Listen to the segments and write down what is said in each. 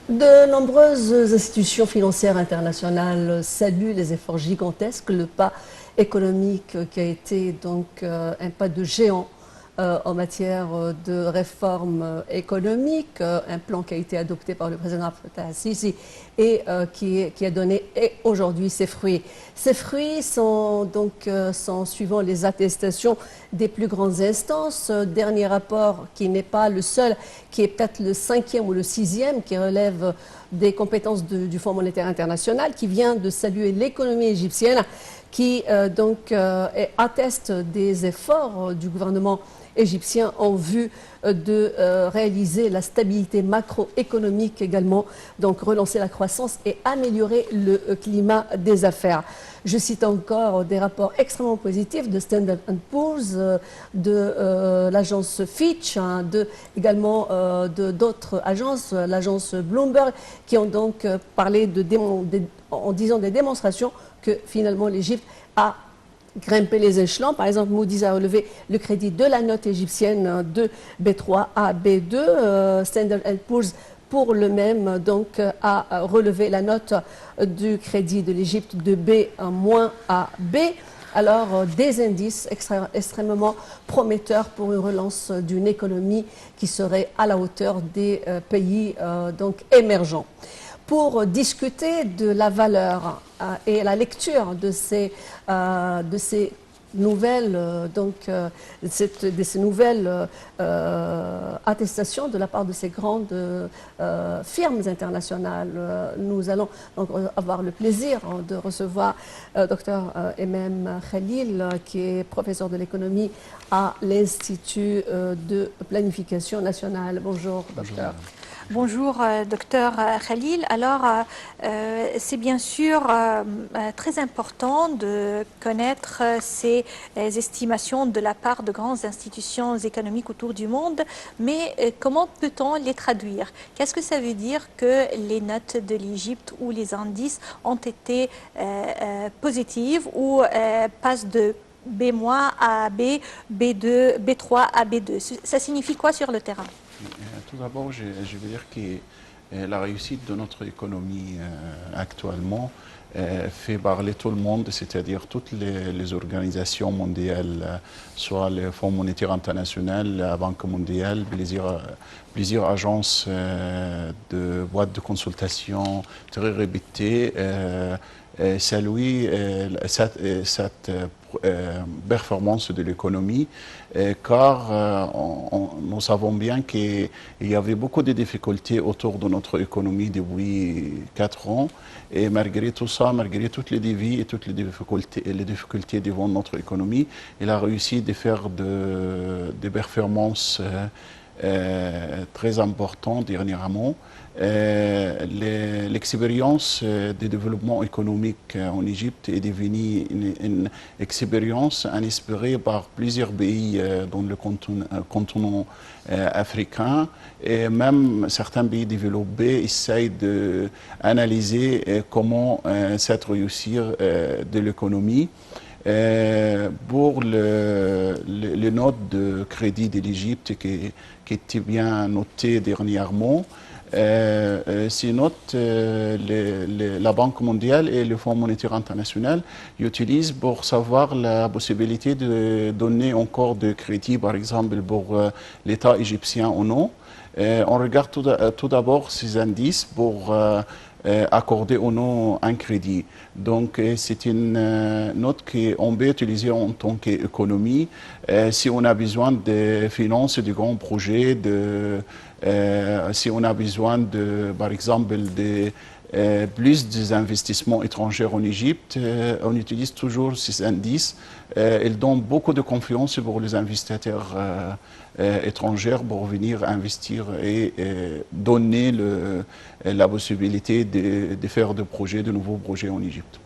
De nombreuses institutions financières internationales saluent les efforts gigantesques, le pas économique qui a été donc un pas de géant en matière de réforme économique, un plan qui a été adopté par le président Abdel Fattah al-Sisi et qui a donné aujourd'hui ses fruits. Ces fruits sont donc sont suivant les attestations des plus grandes instances. Dernier rapport qui n'est pas le seul, qui est peut-être le 5e ou le 6e, qui relève des compétences du Fonds monétaire international, qui vient de saluer l'économie égyptienne, qui atteste des efforts du gouvernement égyptien en vue de réaliser la stabilité macroéconomique également, donc relancer la croissance et améliorer le climat des affaires. Je cite encore des rapports extrêmement positifs de Standard & Poor's, de l'agence Fitch, hein, également d'autres agences, l'agence Bloomberg, qui ont donc parlé en disant des démonstrations que finalement l'Égypte a grimper les échelons. Par exemple, Moody's a relevé le crédit de la note égyptienne de B3 à B2. Standard & Poor's, pour le même, donc, a relevé la note du crédit de l'Égypte de B à B. Alors, des indices extrêmement prometteurs pour une relance d'une économie qui serait à la hauteur des pays donc émergents. Pour discuter de la valeur et la lecture de ces nouvelles, de ces nouvelles attestations de la part de ces grandes firmes internationales. Nous allons donc avoir le plaisir de recevoir Dr Emem Khalil, qui est professeur de l'économie à l'Institut de planification nationale. Bonjour, docteur. Bonjour, docteur Khalil. Alors, c'est bien sûr très important de connaître ces estimations de la part de grandes institutions économiques autour du monde, mais comment peut-on les traduire? Qu'est-ce que ça veut dire que les notes de l'Égypte ou les indices ont été positives ou passent de B- à B, B2, B3 à B2? Ça signifie quoi sur le terrain? Tout d'abord, je veux dire que la réussite de notre économie actuellement fait parler tout le monde, c'est-à-dire toutes les organisations mondiales, soit le Fonds monétaire international, la Banque mondiale, plusieurs agences de boîtes de consultation très réputées, saluent cette performance de l'économie, car nous savons bien qu'il y avait beaucoup de difficultés autour de notre économie depuis 4 ans, et malgré tout ça, malgré toutes les défis et toutes les difficultés devant notre économie, il a réussi de faire des performances très importantes dernièrement. L'expérience du développement économique en Égypte est devenue une expérience inspirée par plusieurs pays dans le continent africain, et même certains pays développés essayent d'analyser comment cette réussite de l'économie. Pour les notes de crédit de l'Égypte qui étaient bien notées dernièrement, ces notes, la Banque mondiale et le Fonds monétaire international utilisent pour savoir la possibilité de donner encore de crédit, par exemple pour l'État égyptien ou non. On regarde tout d'abord ces indices pour accorder ou non un crédit. Donc, c'est une note qu'on peut utiliser en tant qu'économie si on a besoin de financer de grands projets, si on a besoin, par exemple, de plus des investissements étrangers en Égypte, on utilise toujours ces indices. Ils donnent beaucoup de confiance pour les investisseurs étrangers pour venir investir et donner la possibilité de faire de nouveaux projets en Égypte.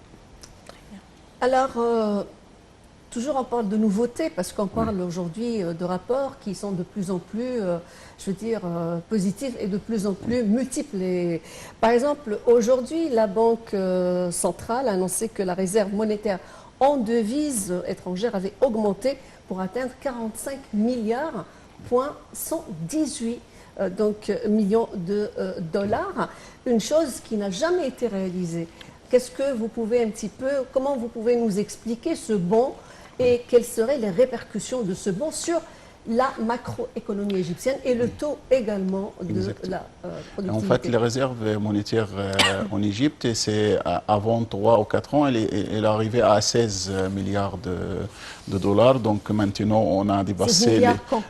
Alors, toujours on parle de nouveautés parce qu'on parle aujourd'hui de rapports qui sont de plus en plus, je veux dire, positifs et de plus en plus multiples. Par exemple, aujourd'hui, la Banque centrale a annoncé que la réserve monétaire en devises étrangères avait augmenté pour atteindre 45 milliards, 118 donc millions de dollars, une chose qui n'a jamais été réalisée. Qu'est-ce que vous pouvez un petit peu, comment vous pouvez nous expliquer ce bond et quelles seraient les répercussions de ce bond sur la macroéconomie égyptienne et le taux également de Exactement. la productivité? En fait, les réserves monétaires en Égypte, c'est avant 3 ou 4 ans, elle arrivait à 16 milliards de dollars. Donc maintenant, on a 16 dépassé milliards quand?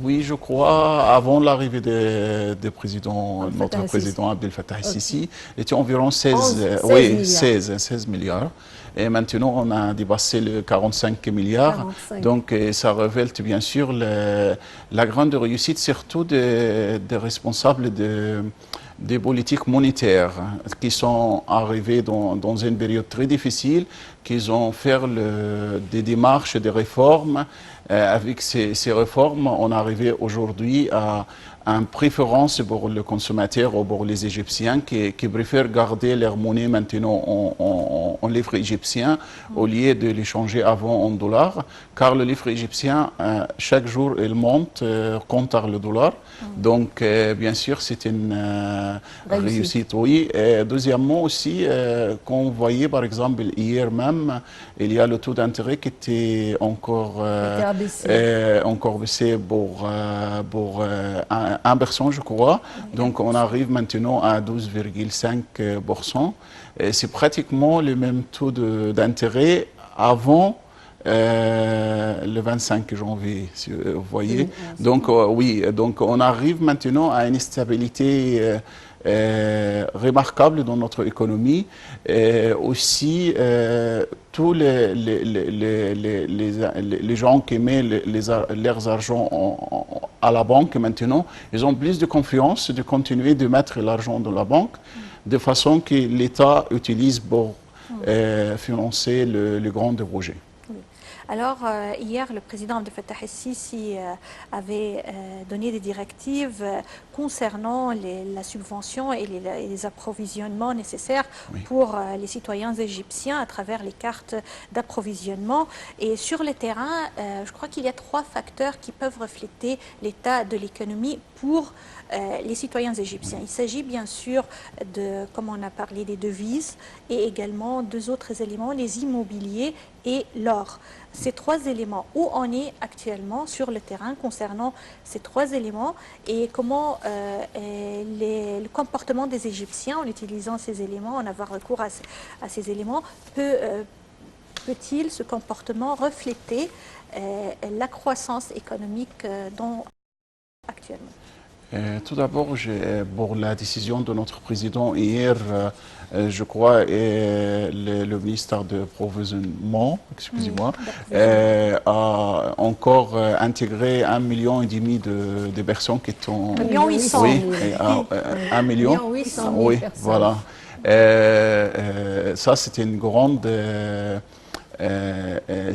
oui, je crois, avant l'arrivée des présidents, Abdel notre Fattah président Abdel Fattah Ok. el-Sisi, était environ 16, 16 oui, milliards. 16 milliards. Et maintenant, on a dépassé le 45 milliards. 45. Donc, ça révèle bien sûr la grande réussite, surtout des responsables des politiques monétaires qui sont arrivés dans une période très difficile, qui ont fait des démarches, des réformes. Avec ces réformes, on est arrivé aujourd'hui à une préférence pour le consommateur ou pour les Égyptiens qui préfèrent garder leur monnaie maintenant en livres égyptiens au lieu de les changer avant en dollars, car le livre égyptien, chaque jour, il monte contre le dollar. Donc, bien sûr, c'est une réussite, oui. Et deuxièmement aussi, quand vous voyez, par exemple, hier même, il y a le taux d'intérêt qui était encore baissé pour 1%, je crois. Donc, on arrive maintenant à 12,5%. C'est pratiquement le même taux d'intérêt avant le 25 janvier, si vous voyez. Donc, oui, donc on arrive maintenant à une stabilité remarquable dans notre économie. Aussi, tous les gens qui mettent leurs argent à la banque maintenant, ils ont plus de confiance de continuer de mettre l'argent dans la banque de façon que l'État utilise pour financer le grand projet. Alors, hier, le président Abdel Fattah el-Sisi avait donné des directives concernant la subvention et les approvisionnements nécessaires pour les citoyens égyptiens à travers les cartes d'approvisionnement. Et sur le terrain, je crois qu'il y a 3 facteurs qui peuvent refléter l'état de l'économie pour les citoyens égyptiens. Il s'agit bien sûr de, comme on a parlé, des devises et également 2 autres éléments, les immobiliers et l'or. Ces 3 éléments, où on est actuellement sur le terrain concernant ces 3 éléments et comment le comportement des Égyptiens en utilisant ces éléments, en avoir recours à ces éléments, peut-il, ce comportement, refléter la croissance économique actuellement? Tout d'abord, pour la décision de notre président hier, je crois, le ministère de Provisionnement, excusez-moi, a encore intégré 1,5 million de personnes qui sont... 1,8 million. Oui, 1 million. 1,8 million Oui, personnes. voilà. Ça, c'était une grande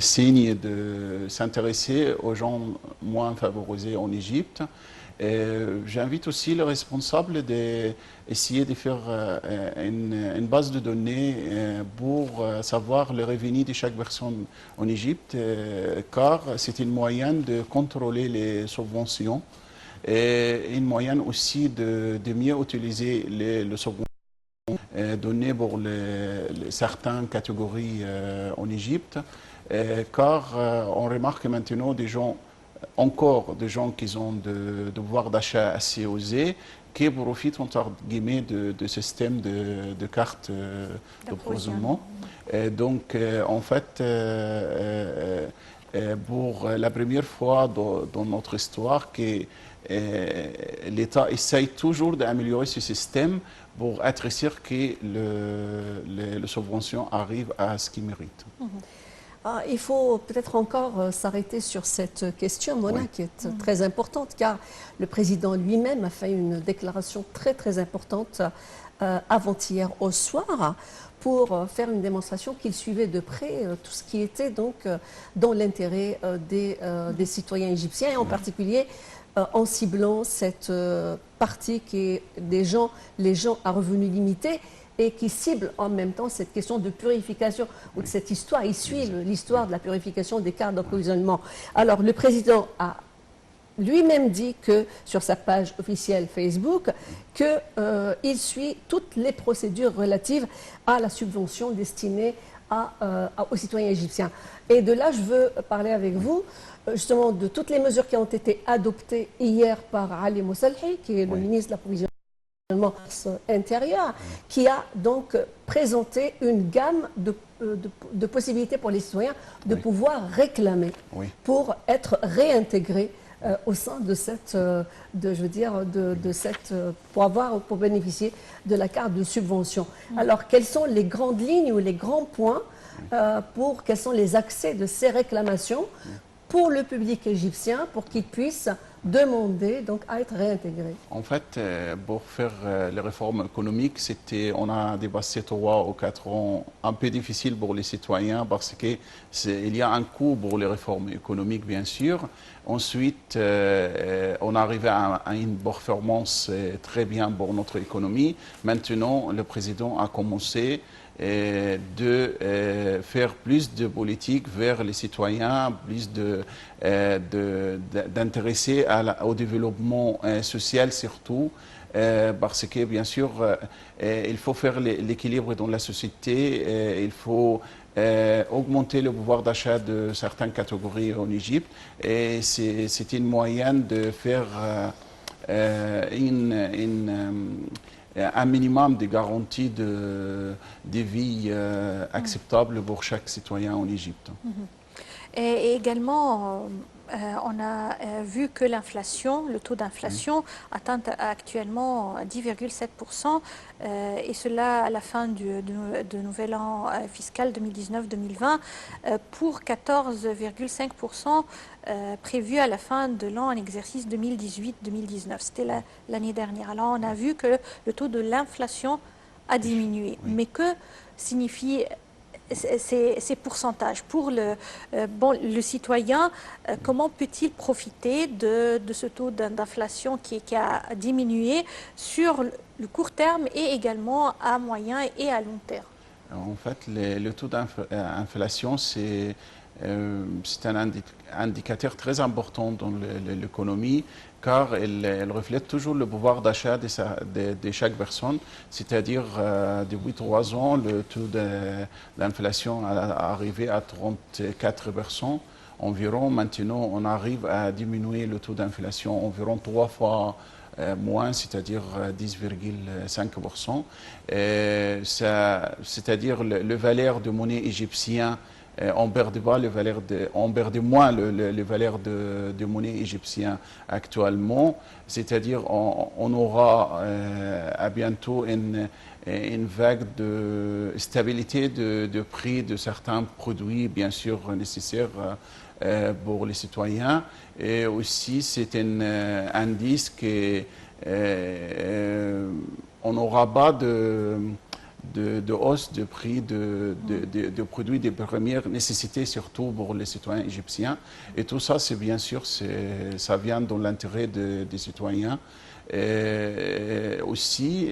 signe de s'intéresser aux gens moins favorisés en Égypte. J'invite aussi les responsables d'essayer de faire une base de données pour savoir le revenu de chaque personne en Égypte, car c'est une moyenne de contrôler les subventions et une moyenne aussi de mieux utiliser les subventions données pour certaines catégories en Égypte, car on remarque maintenant encore des gens qui ont de pouvoir d'achat assez osé, qui profitent entre guillemets de système de cartes d'approvisionnement. Donc, en fait, pour la première fois dans notre histoire, que l'État essaye toujours d'améliorer ce système pour être sûr que les subventions arrivent à ce qu'ils méritent. Il faut peut-être encore s'arrêter sur cette question, Mona, qui est très importante, car le président lui-même a fait une déclaration très importante avant-hier au soir pour faire une démonstration qu'il suivait de près tout ce qui était donc dans l'intérêt des citoyens égyptiens, et en particulier en ciblant cette partie qui est les gens à revenus limités, et qui cible en même temps cette question de purification, ou de cette histoire. Il suit l'histoire de la purification des cartes d'approvisionnement. Alors, le président a lui-même dit que sur sa page officielle Facebook qu'il suit toutes les procédures relatives à la subvention destinée aux citoyens égyptiens. Et de là, je veux parler avec vous justement de toutes les mesures qui ont été adoptées hier par Ali Moussalhi, qui est le ministre de l'approvisionnement intérieur, qui a donc présenté une gamme de possibilités pour les citoyens de pouvoir réclamer pour être réintégrés au sein de cette, pour bénéficier de la carte de subvention. Alors, quelles sont les grandes lignes ou les grands points quels sont les accès de ces réclamations pour le public égyptien, pour qu'il puisse demander donc à être réintégré? En fait, pour faire les réformes économiques, on a dépassé 3 ou 4 ans un peu difficiles pour les citoyens parce qu'il y a un coût pour les réformes économiques, bien sûr. Ensuite, on est arrivé à une performance très bien pour notre économie. Maintenant, le président a commencé de faire plus de politique vers les citoyens, plus d'intéresser au développement social surtout, parce que bien sûr il faut faire l'équilibre dans la société, il faut augmenter le pouvoir d'achat de certaines catégories en Égypte, et c'est une moyenne de faire un minimum de garanties de vie acceptables pour chaque citoyen en Égypte. Et également, on a vu que l'inflation, le taux d'inflation atteint actuellement 10,7%, et cela à la fin du nouvel an fiscal 2019-2020 pour 14,5% prévu à la fin de l'an en exercice 2018-2019. C'était l'année dernière. Alors on a vu que le taux de l'inflation a diminué. Mais que signifie ces pourcentages pour le citoyen? Comment peut-il profiter de ce taux d'inflation qui a diminué sur le court terme et également à moyen et à long terme? En fait, le taux d'inflation, c'est un indicateur très important dans l'économie, car elle reflète toujours le pouvoir d'achat de chaque personne. C'est-à-dire, depuis 3 ans, le taux d'inflation a arrivé à 34% environ. Maintenant, on arrive à diminuer le taux d'inflation environ 3 fois moins, c'est-à-dire 10,5%. C'est-à-dire le valeur de monnaie égyptienne, on perd moins le valeur de monnaie égyptienne actuellement. C'est-à-dire on aura à bientôt une vague de stabilité de prix de certains produits, bien sûr nécessaires pour les citoyens. Et aussi, c'est un indice qu'on n'aura pas de hausse de prix de produits de première nécessité, surtout pour les citoyens égyptiens. Et tout ça, c'est bien sûr, ça vient dans l'intérêt des citoyens. Aussi,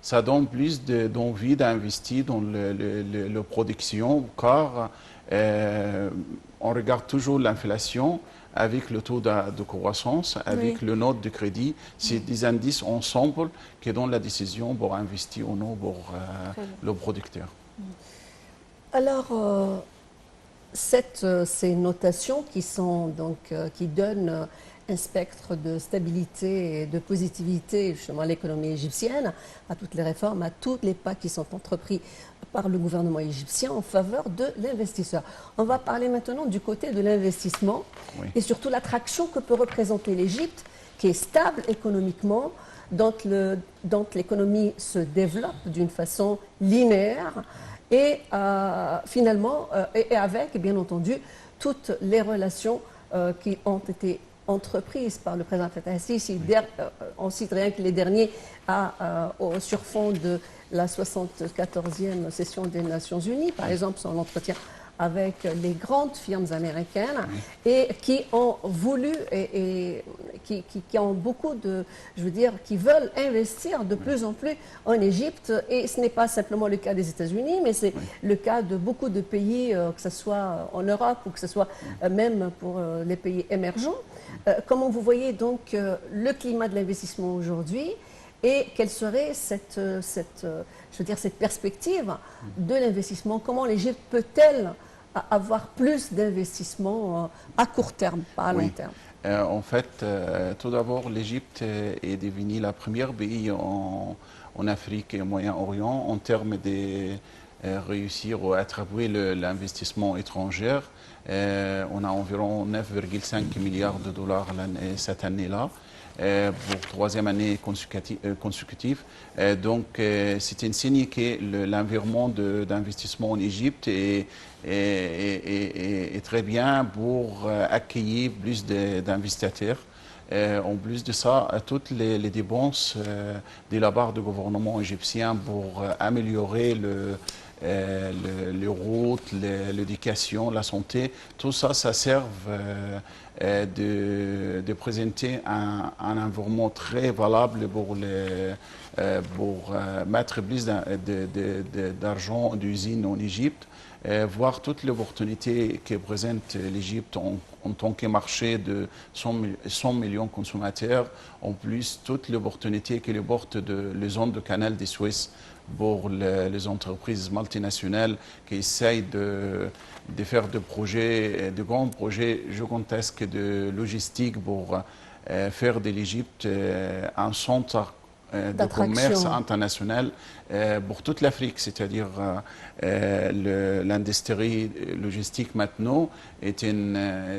ça donne plus d'envie d'investir dans la production, car on regarde toujours l'inflation avec le taux de croissance, avec le note de crédit. C'est des indices ensemble qui donnent la décision pour investir ou non pour le producteur. Alors, ces notations qui donnent un spectre de stabilité et de positivité justement à l'économie égyptienne, à toutes les réformes, à tous les pas qui sont entrepris par le gouvernement égyptien en faveur de l'investisseur. On va parler maintenant du côté de l'investissement et surtout l'attraction que peut représenter l'Égypte, qui est stable économiquement, dont l'économie se développe d'une façon linéaire et finalement, et avec bien entendu toutes les relations qui ont été entreprises par le président Fattah al-Sisi. On cite rien que les derniers sur fond de la 74e session des Nations Unies, par exemple son entretien avec les grandes firmes américaines et qui ont voulu et qui ont beaucoup de, je veux dire, qui veulent investir de plus en plus en Égypte. Et ce n'est pas simplement le cas des États-Unis, mais c'est le cas de beaucoup de pays, que ce soit en Europe ou que ce soit même pour les pays émergents. Comment vous voyez donc le climat de l'investissement aujourd'hui et quelle serait je veux dire, cette perspective de l'investissement? Comment l'Égypte peut-elle avoir plus d'investissements à court terme, pas à long terme? En fait, tout d'abord, l'Égypte est devenue la première pays en Afrique et au Moyen-Orient en termes de réussir à attraper l'investissement étranger. On a environ 9,5 milliards de dollars cette année-là. Pour troisième année consécutive. Donc, c'est un signe que l'environnement d'investissement en Égypte est très bien pour accueillir plus d'investisseurs. En plus de ça, toutes les dépenses de la part du gouvernement égyptien pour améliorer les routes, l'éducation, la santé, tout ça, ça sert de présenter un environnement très valable pour mettre plus d'argent d'usines en Égypte, voir toutes les opportunités que présente l'Égypte en tant que marché de 100 millions de consommateurs, en plus toutes les opportunités que porte les zones de canal de Suez pour les entreprises multinationales qui essayent de faire des projets, de grands projets gigantesques de logistique pour faire de l'Égypte un centre de commerce international pour toute l'Afrique, c'est-à-dire l'industrie logistique maintenant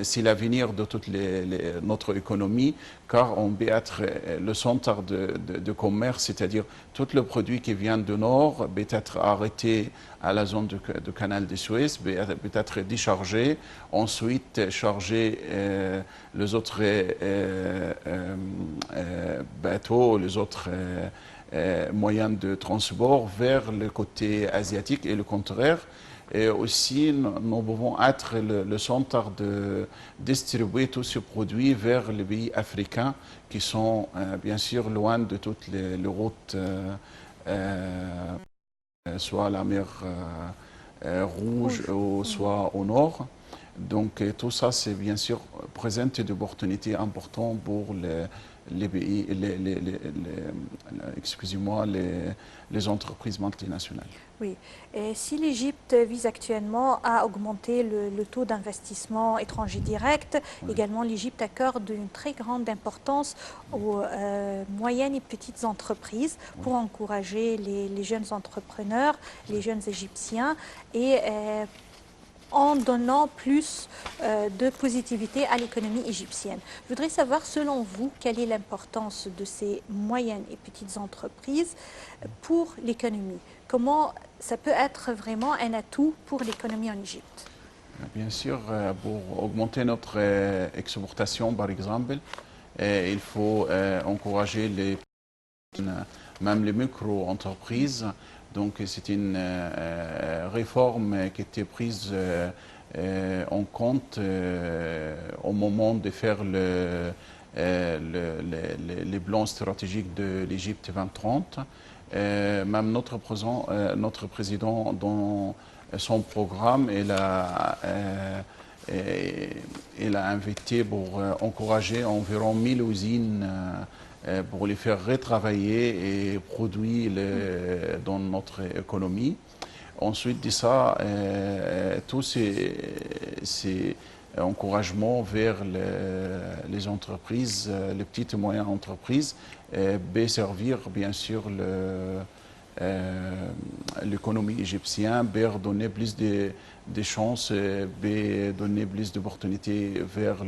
c'est l'avenir de toute notre économie, car on peut être le centre de commerce, c'est-à-dire tous les produits qui viennent du nord peut être arrêtés à la zone du canal de Suez, peut être déchargés, ensuite charger les autres bateaux, les autres moyens de transport vers le côté asiatique et le contraire. Et aussi, nous pouvons être le centre de distribuer tous ces produits vers les pays africains qui sont bien sûr loin de toutes les routes, soit la mer Rouge ou soit au nord. Donc tout ça, c'est bien sûr présente des opportunités importantes pour les pays, excusez-moi, les entreprises multinationales. Oui. Et si l'Égypte vise actuellement à augmenter le taux d'investissement étranger direct, également l'Égypte accorde une très grande importance aux moyennes et petites entreprises pour encourager les jeunes entrepreneurs, les jeunes Égyptiens et en donnant plus de positivité à l'économie égyptienne. Je voudrais savoir, selon vous, quelle est l'importance de ces moyennes et petites entreprises pour l'économie? Comment ça peut être vraiment un atout pour l'économie en Égypte? Bien sûr, pour augmenter notre exportation, par exemple, il faut encourager même les micro-entreprises. Donc c'est une réforme qui a été prise en compte au moment de faire les plans stratégiques de l'Égypte 2030. Même notre président, dans son programme, il a invité pour encourager environ 1000 usines pour les faire retravailler et produire dans notre économie. Ensuite de ça, tous ces encouragements vers les entreprises, les petites et moyennes entreprises, peut servir bien sûr l'économie égyptienne, peut donner plus de chances, peut donner plus d'opportunités vers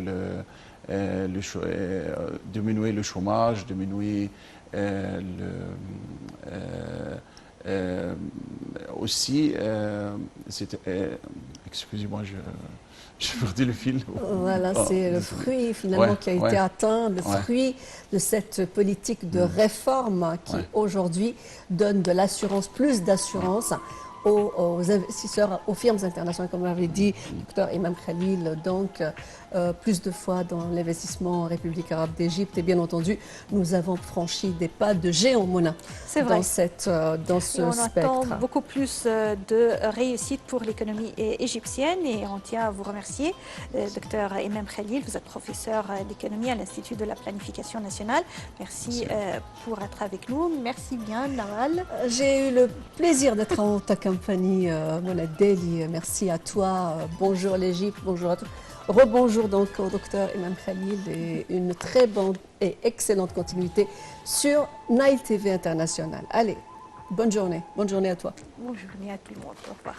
diminuer le chômage, diminuer aussi, excusez-moi, je perdu le fil. Voilà, c'est le fruit finalement qui a été atteint, le fruit de cette politique de réforme qui aujourd'hui donne de l'assurance, plus d'assurance aux investisseurs, aux firmes internationales, comme l'avait dit Dr Imam Khalil, donc plus de fois dans l'investissement en République arabe d'Égypte. Et bien entendu, nous avons franchi des pas de géant, Mona, C'est vrai. dans ce On spectre. attend beaucoup plus de réussite pour l'économie égyptienne et on tient à vous remercier, Dr Imam Khalil. Vous êtes professeur d'économie à l'Institut de la planification nationale. Merci pour être avec nous. Merci bien, Nawal. J'ai eu le plaisir d'être en ta compagnie, Mona Deli. Merci à toi. Bonjour l'Égypte, bonjour à tous. Rebonjour donc au docteur Imam Khalil et une très bonne et excellente continuité sur Nile TV International. Allez, bonne journée à toi. Bonne journée à tout le monde. Au revoir.